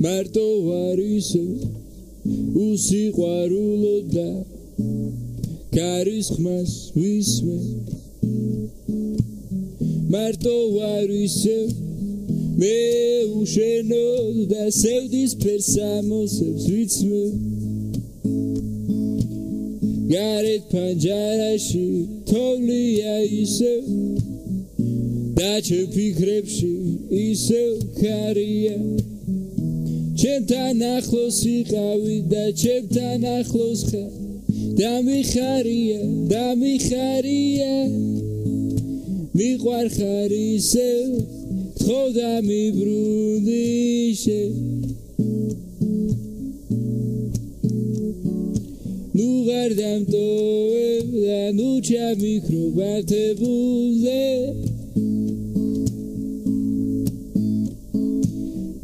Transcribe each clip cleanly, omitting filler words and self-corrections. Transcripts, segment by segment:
მარტო ვარ ისე უსიყვარულო და გარისხმას ვისმე მარტო ვარ ისე მე უშენო და სევდის ფერსამოსებს ვიცმე გარეთ პანჯარაში თოვლია ისე და ჩემ ფიქრებში ისე ხარია ჩემთან ახლოს იყავი და ჩემთან ახლოს ხარ და მიხარია მიყვარხარ ისე ხო და მიბრუნდი ნუ ღარ დამტოვებ და ნუ ჩამიქრობ ართებულზე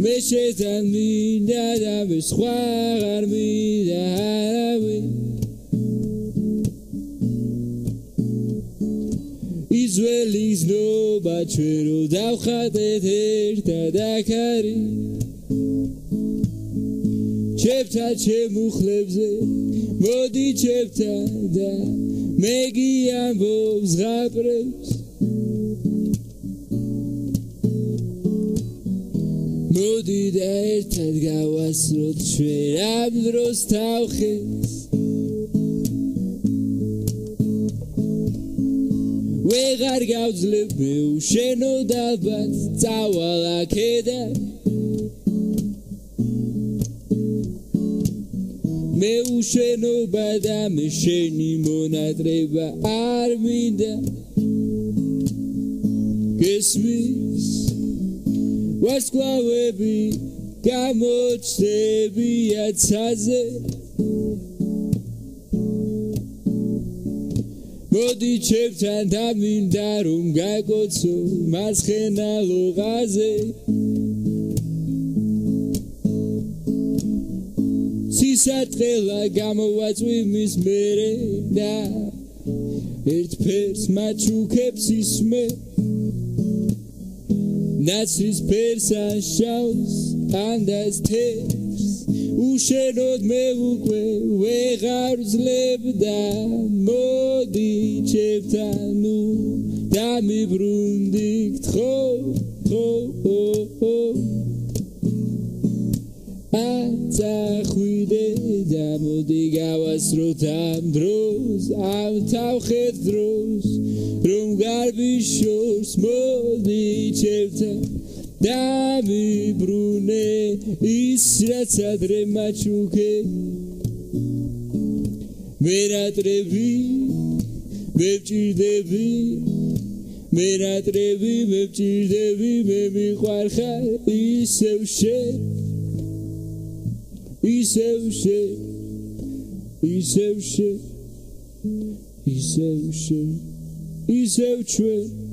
მე შეთან მინდა და მე სხვა აღარ მინდა არავინ იზველის ნობა ჩვენ რო დავხატეთ ერთად აქ არის ჩემთან ჩემუხლებზე მოდი ჩემთან და მე გიამბობ ზღაპრებს მოდი და ერთად გავასროთ ჩვენ ამ დროს თავხეს ვეღარ გავძლებ მე უშენო დაბად წავალ აქედან მე უშენობა და მე შენი მონატრება არ მინდა გესმის ვარსკვლავები გამოჩნდებია ცაზე მოდი ჩემთან და მინდა რომ გაგოცო მარცხენა ლოღაზე სისარტყელა გამოვაწვი მის მერე და ერთ ფერს მაჩუქებს ისმე ნაცრის ფერს შავს ანდას თერს უშენოდ მე უკვე ვეღარ ვძლებ და მოდი ჩემთან ნუ დამიბრუნდი ხო აწახვიდე და მოდი გავასროთ ამ დროს ამ თავხეთ დროს რომ გარბიშორს მოდი ჩემთან დამიბრუნე ის რაც ადრე მაჩუქე მერატრები მე ვჭირდები მერატრები მე ვჭირდები მე მიყვარხარ ისევ შენ ისევ ჩვენ